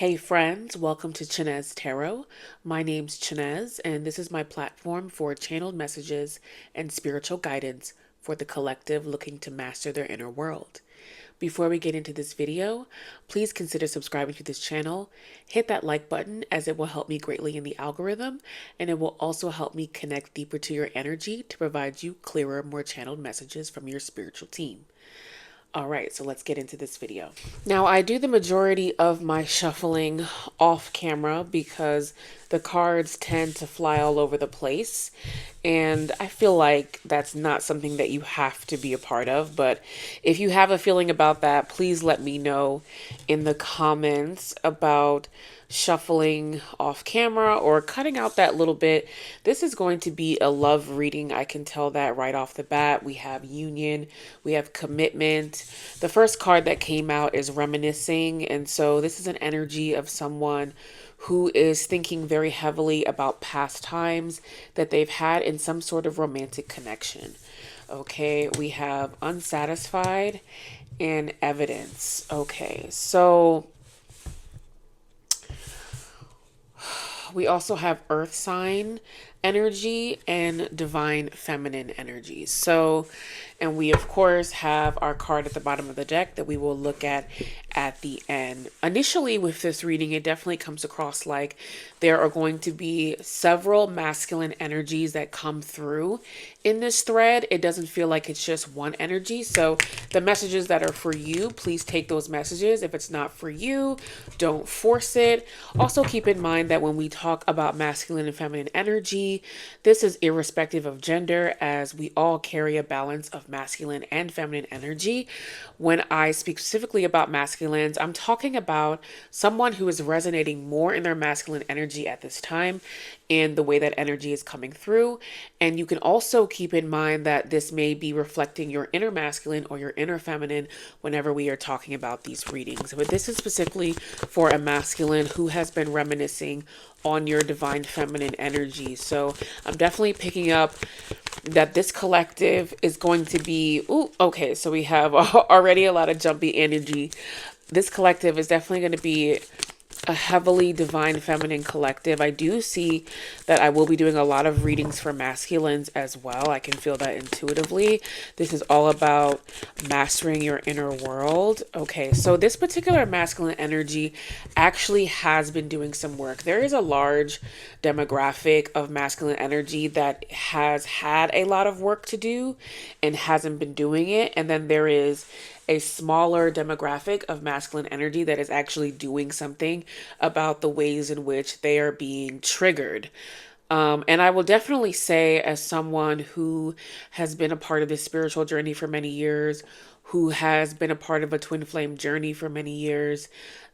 Hey friends, welcome to Chinez Tarot. My name's Chinez, and this is my platform for channeled messages and spiritual guidance for the collective looking to master their inner world. Before we get into this video, please consider subscribing to this channel. Hit that like button as it will help me greatly in the algorithm, and it will also help me connect deeper to your energy to provide you clearer, more channeled messages from your spiritual team. All right, so let's get into this video. Now, I do the majority of my shuffling off camera because the cards tend to fly all over the place. And I feel like that's not something that you have to be a part of. But if you have a feeling about that, please let me know in the comments about shuffling off camera or cutting out that little bit. This is going to be a love reading. I can tell that right off the bat. We have union, we have commitment. The first card that came out is reminiscing. And so this is an energy of someone who is thinking very heavily about past times that they've had in some sort of romantic connection. Okay, we have unsatisfied and evidence. Okay, so we also have earth sign energy and divine feminine energy. So, and we of course have our card at the bottom of the deck that we will look at the end. Initially with this reading, it definitely comes across like there are going to be several masculine energies that come through in this thread. It doesn't feel like it's just one energy. So the messages that are for you, please take those messages. If it's not for you, don't force it. Also keep in mind that when we talk about masculine and feminine energy, this is irrespective of gender, as we all carry a balance of masculine and feminine energy. When I speak specifically about masculines, I'm talking about someone who is resonating more in their masculine energy at this time and the way that energy is coming through. And you can also keep in mind that this may be reflecting your inner masculine or your inner feminine whenever we are talking about these readings. But this is specifically for a masculine who has been reminiscing on your divine feminine energy. So I'm definitely picking up that this collective is going to be, okay, so we have already a lot of jumpy energy. This collective is definitely going to be a heavily divine feminine collective. I do see that I will be doing a lot of readings for masculines as well. I can feel that intuitively. This is all about mastering your inner world. Okay, so this particular masculine energy actually has been doing some work. There is a large demographic of masculine energy that has had a lot of work to do and hasn't been doing it. And then there is a smaller demographic of masculine energy that is actually doing something about the ways in which they are being triggered. And I will definitely say, as someone who has been a part of this spiritual journey for many years, who has been a part of a twin flame journey for many years,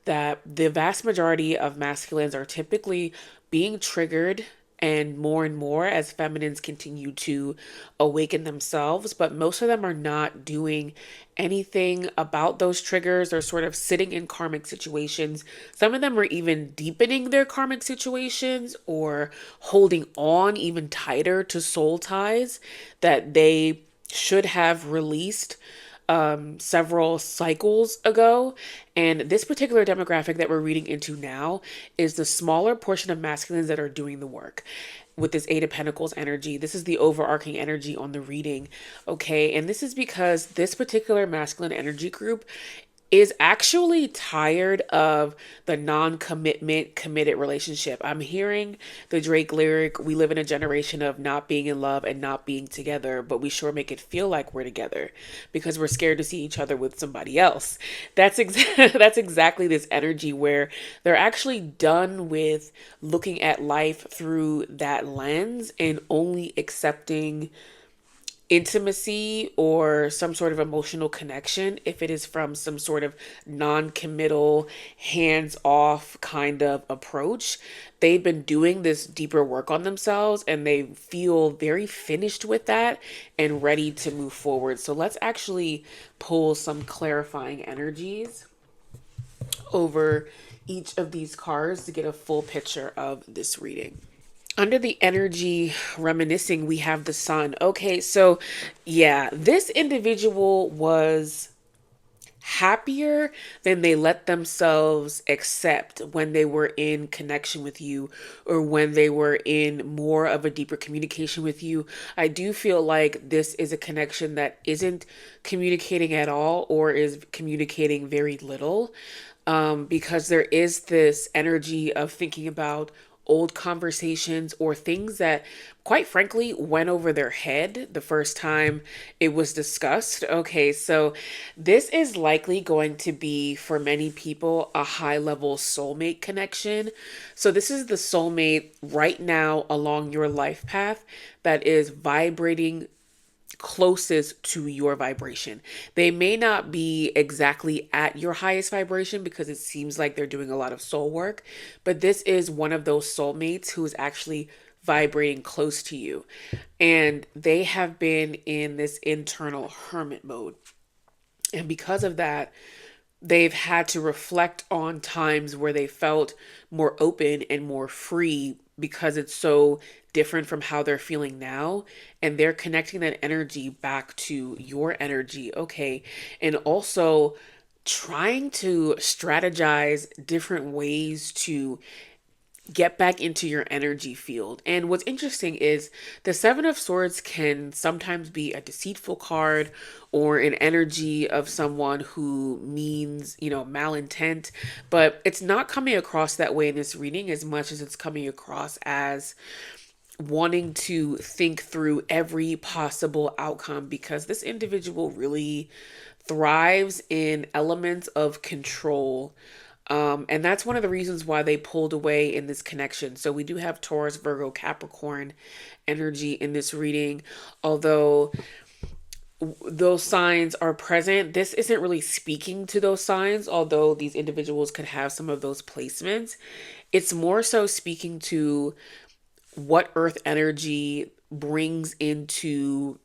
that the vast majority of masculines are typically being triggered and more as feminines continue to awaken themselves, but most of them are not doing anything about those triggers. They're sort of sitting in karmic situations. Some of them are even deepening their karmic situations or holding on even tighter to soul ties that they should have released several cycles ago. And this particular demographic that we're reading into now is the smaller portion of masculines that are doing the work. With this Eight of Pentacles energy, this is the overarching energy on the reading. Okay, and this is because this particular masculine energy group is actually tired of the non-commitment committed relationship. I'm hearing the Drake lyric, we live in a generation of not being in love and not being together, but we sure make it feel like we're together because we're scared to see each other with somebody else. That's that's exactly this energy where they're actually done with looking at life through that lens and only accepting intimacy or some sort of emotional connection if it is from some sort of non-committal, hands-off kind of approach. They've been doing this deeper work on themselves and they feel very finished with that and ready to move forward. So let's actually pull some clarifying energies over each of these cards to get a full picture of this reading. Under the energy reminiscing, we have the sun. Okay, so yeah, this individual was happier than they let themselves accept when they were in connection with you, or when they were in more of a deeper communication with you. I do feel like this is a connection that isn't communicating at all, or is communicating very little, because there is this energy of thinking about old conversations or things that, quite frankly, went over their head the first time it was discussed. Okay, so this is likely going to be, for many people, a high level soulmate connection. So, this is the soulmate right now along your life path that is vibrating closest to your vibration. They may not be exactly at your highest vibration because it seems like they're doing a lot of soul work, but this is one of those soulmates who is actually vibrating close to you. And they have been in this internal hermit mode. And because of that, they've had to reflect on times where they felt more open and more free, because it's so different from how they're feeling now. And they're connecting that energy back to your energy. Okay. And also trying to strategize different ways to get back into your energy field. And what's interesting is the Seven of Swords can sometimes be a deceitful card, or an energy of someone who means, malintent, but it's not coming across that way in this reading as much as it's coming across as wanting to think through every possible outcome, because this individual really thrives in elements of control. And that's one of the reasons why they pulled away in this connection. So we do have Taurus, Virgo, Capricorn energy in this reading. Although those signs are present, this isn't really speaking to those signs, although these individuals could have some of those placements. It's more so speaking to what earth energy brings into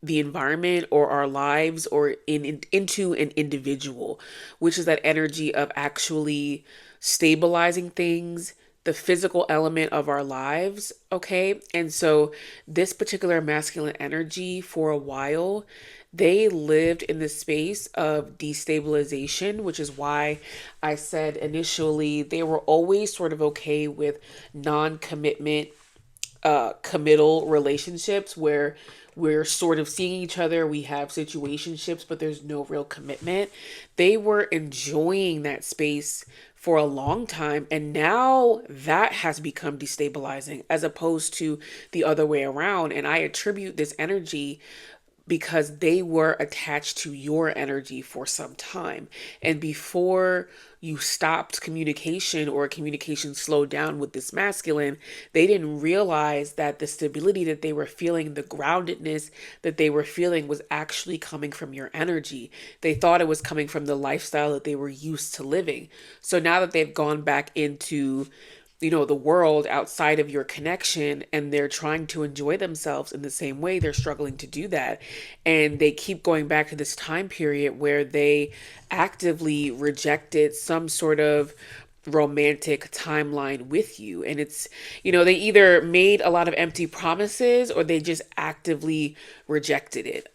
the environment or our lives, or into an individual, which is that energy of actually stabilizing things, the physical element of our lives. Okay. And so this particular masculine energy, for a while, they lived in the space of destabilization, which is why I said initially they were always sort of okay with non-commitment, committal relationships where we're sort of seeing each other, we have situationships, but there's no real commitment. They were enjoying that space for a long time, and now that has become destabilizing as opposed to the other way around. And I attribute this energy because they were attached to your energy for some time. And before you stopped communication, or communication slowed down with this masculine, they didn't realize that the stability that they were feeling, the groundedness that they were feeling, was actually coming from your energy. They thought it was coming from the lifestyle that they were used to living. So now that they've gone back into the world outside of your connection, and they're trying to enjoy themselves in the same way, they're struggling to do that. And they keep going back to this time period where they actively rejected some sort of romantic timeline with you. And it's, they either made a lot of empty promises, or they just actively rejected it.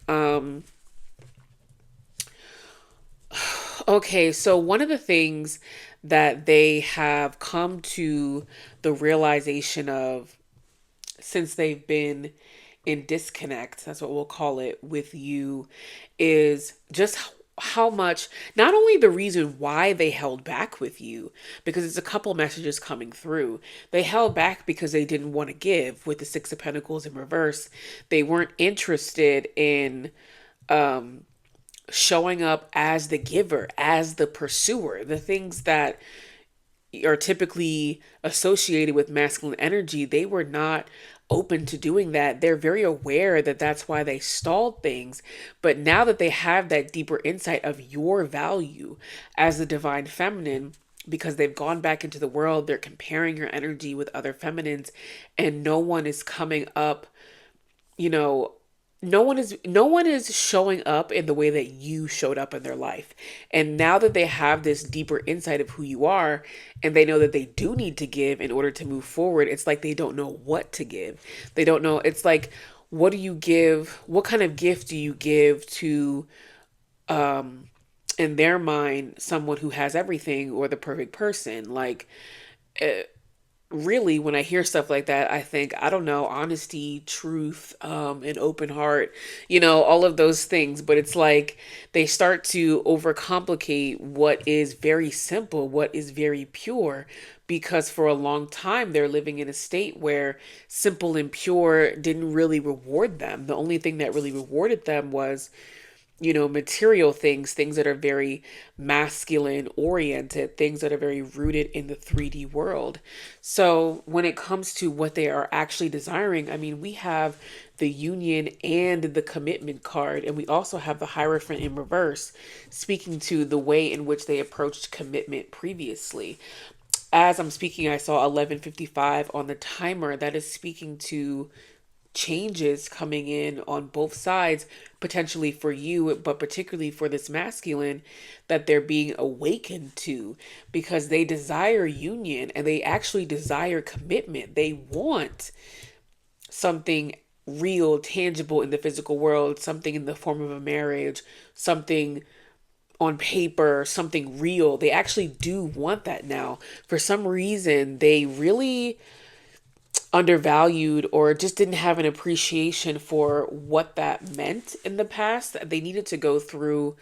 Okay, so one of the things that they have come to the realization of, since they've been in disconnect, that's what we'll call it, with you, is just how much, not only the reason why they held back with you, because it's a couple messages coming through. They held back because they didn't want to give, with the Six of Pentacles in reverse. They weren't interested in showing up as the giver, as the pursuer, the things that are typically associated with masculine energy. They were not open to doing that. They're very aware that that's why they stalled things. But now that they have that deeper insight of your value as the divine feminine, because they've gone back into the world, they're comparing your energy with other feminines, and no one is coming up, you know, no one is showing up in the way that you showed up in their life. And now that they have this deeper insight of who you are, and they know that they do need to give in order to move forward, it's like they don't know what to give. They don't know. It's like, what do you give? What kind of gift do you give to in their mind someone who has everything or the perfect person. Like, really, when I hear stuff like that, I think, I don't know, honesty, truth, an open heart, all of those things. But it's like they start to overcomplicate what is very simple, what is very pure, because for a long time they're living in a state where simple and pure didn't really reward them. The only thing that really rewarded them was material things, things that are very masculine oriented, things that are very rooted in the 3D world. So when it comes to what they are actually desiring, I mean, we have the union and the commitment card, and we also have the Hierophant in reverse, speaking to the way in which they approached commitment previously. As I'm speaking, I saw 11:55 on the timer. That is speaking to changes coming in on both sides, potentially for you, but particularly for this masculine, that they're being awakened to, because they desire union and they actually desire commitment. They want something real, tangible in the physical world, something in the form of a marriage, something on paper, something real. They actually do want that now. For some reason, they really undervalued or just didn't have an appreciation for what that meant in the past. They needed to go through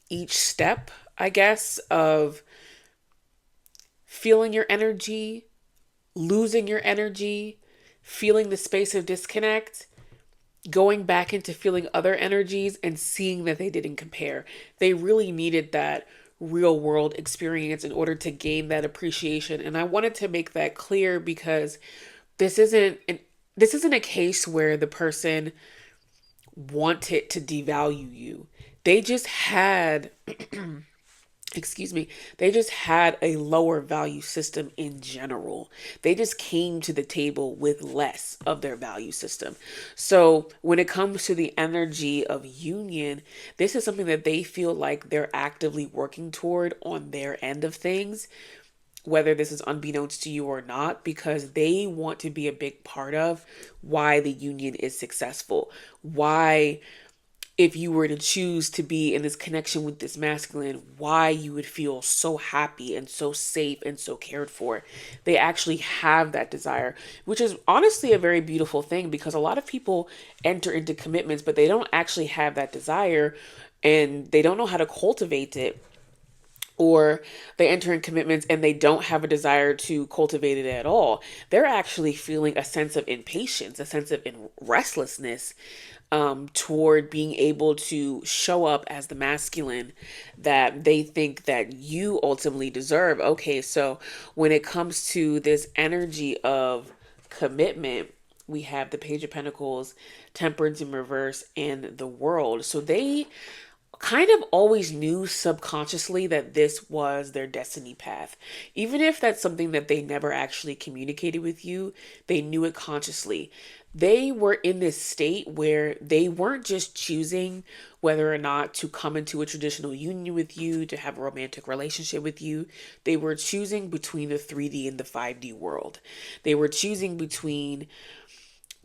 each step, I guess, of feeling your energy, losing your energy, feeling the space of disconnect, going back into feeling other energies and seeing that they didn't compare. They really needed that real world experience in order to gain that appreciation. And I wanted to make that clear because this isn't this isn't a case where the person wanted to devalue you. They just had excuse me, they just had a lower value system in general. They just came to the table with less of their value system. So when it comes to the energy of union, this is something that they feel like they're actively working toward on their end of things, whether this is unbeknownst to you or not, because they want to be a big part of why the union is successful. Why, if you were to choose to be in this connection with this masculine, why you would feel so happy and so safe and so cared for. They actually have that desire, which is honestly a very beautiful thing, because a lot of people enter into commitments, but they don't actually have that desire and they don't know how to cultivate it. Or they enter in commitments and they don't have a desire to cultivate it at all. They're actually feeling a sense of impatience, a sense of restlessness, toward being able to show up as the masculine that they think that you ultimately deserve. Okay, so when it comes to this energy of commitment, we have the Page of Pentacles, Temperance in reverse, and the World. So they kind of always knew subconsciously that this was their destiny path. Even if that's something that they never actually communicated with you, they knew it consciously. They were in this state where they weren't just choosing whether or not to come into a traditional union with you, to have a romantic relationship with you. They were choosing between the 3D and the 5D world. They were choosing between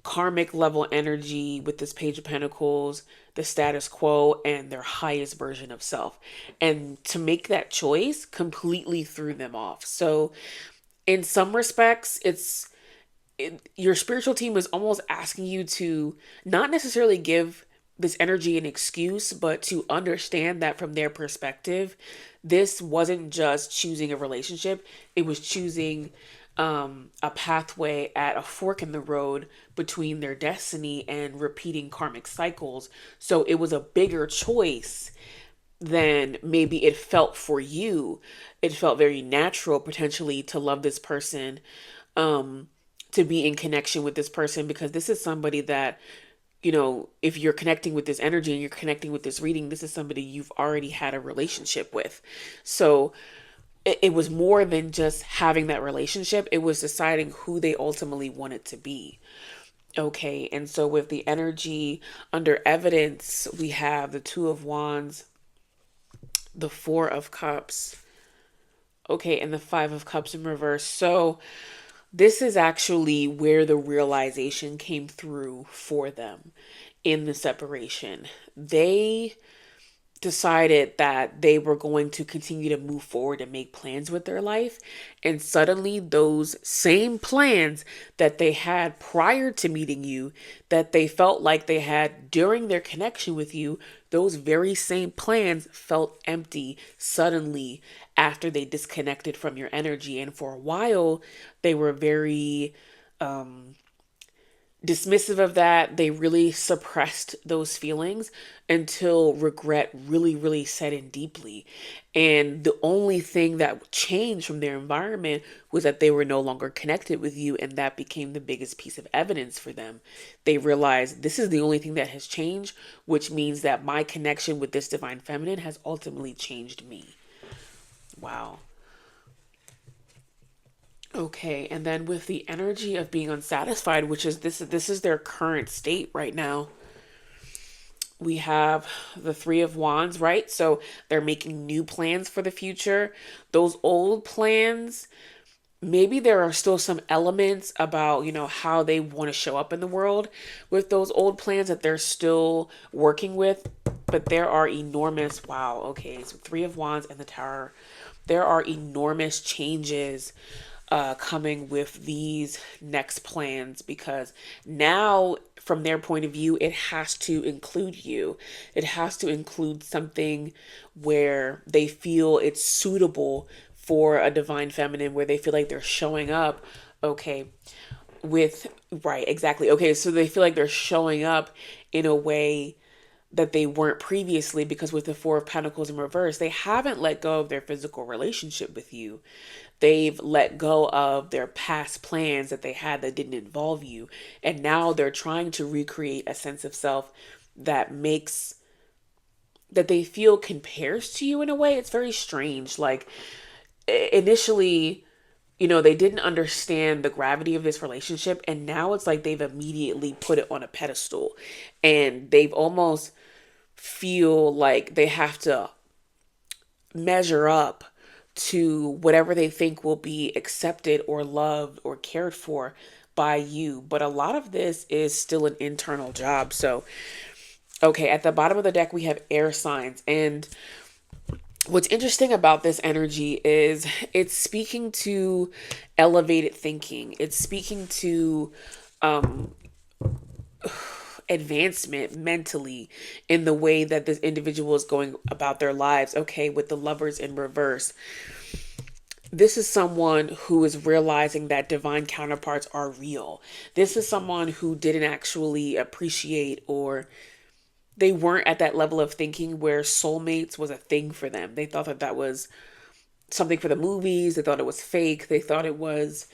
karmic level energy with this Page of Pentacles, the status quo, and their highest version of self. And to make that choice completely threw them off. So in some respects, your spiritual team is almost asking you to not necessarily give this energy an excuse, but to understand that from their perspective, this wasn't just choosing a relationship, it was choosing a pathway at a fork in the road between their destiny and repeating karmic cycles. So it was a bigger choice than maybe it felt for you. It felt very natural potentially to love this person, to be in connection with this person, because this is somebody that, if you're connecting with this energy and you're connecting with this reading, this is somebody you've already had a relationship with. So it was more than just having that relationship. It was deciding who they ultimately wanted to be. Okay. And so with the energy under evidence, we have the Two of Wands, the Four of Cups. Okay. And the Five of Cups in reverse. So this is actually where the realization came through for them in the separation. They decided that they were going to continue to move forward and make plans with their life. And suddenly, those same plans that they had prior to meeting you, that they felt like they had during their connection with you, those very same plans felt empty suddenly after they disconnected from your energy. And for a while, they were very dismissive of that. They really suppressed those feelings until regret really, really set in deeply. And the only thing that changed from their environment was that they were no longer connected with you. And that became the biggest piece of evidence for them. They realized this is the only thing that has changed, which means that my connection with this divine feminine has ultimately changed me. Wow. Okay, and then with the energy of being unsatisfied, which is this is their current state right now. We have the 3 of Wands, right? So they're making new plans for the future. Those old plans, maybe there are still some elements about, how they want to show up in the world with those old plans that they're still working with, but there are enormous, wow, okay, so 3 of Wands and the Tower. There are enormous changes coming with these next plans, because now from their point of view it has to include you. It has to include something where they feel it's suitable for a divine feminine, where they feel like they're showing up, okay, with, right, exactly, okay, so they feel like they're showing up in a way that they weren't previously, because with the 4 of Pentacles in reverse, they haven't let go of their physical relationship with you. They've let go of their past plans that they had that didn't involve you. And now they're trying to recreate a sense of self that makes, that they feel compares to you in a way. It's very strange. Like initially, they didn't understand the gravity of this relationship. And now it's like they've immediately put it on a pedestal. And they've almost feel like they have to measure up to whatever they think will be accepted or loved or cared for by you. But a lot of this is still an internal job. So, okay, at the bottom of the deck, we have air signs. And what's interesting about this energy is it's speaking to elevated thinking. It's speaking to advancement mentally in the way that this individual is going about their lives. Okay, with the Lovers in reverse, this is someone who is realizing that divine counterparts are real. This is someone who didn't actually appreciate, or they weren't at that level of thinking where soulmates was a thing for them. They thought that that was something for the movies. They thought it was fake. They thought it was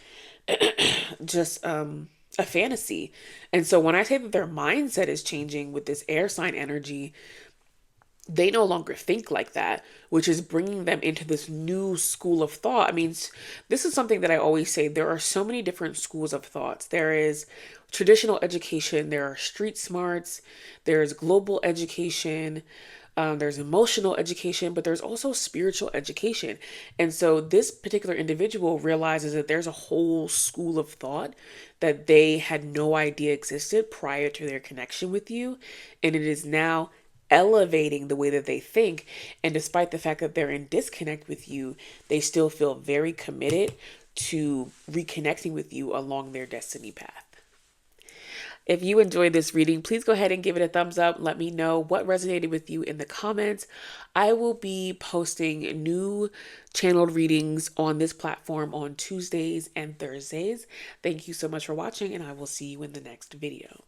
just a fantasy. And so when I say that their mindset is changing with this air sign energy, they no longer think like that, which is bringing them into this new school of thought. I mean, this is something that I always say. There are so many different schools of thoughts. There is traditional education, there are street smarts, there's global education, there's emotional education, but there's also spiritual education. And so this particular individual realizes that there's a whole school of thought that they had no idea existed prior to their connection with you. And it is now elevating the way that they think. And despite the fact that they're in disconnect with you, they still feel very committed to reconnecting with you along their destiny path. If you enjoyed this reading, please go ahead and give it a thumbs up. Let me know what resonated with you in the comments. I will be posting new channeled readings on this platform on Tuesdays and Thursdays. Thank you so much for watching, and I will see you in the next video.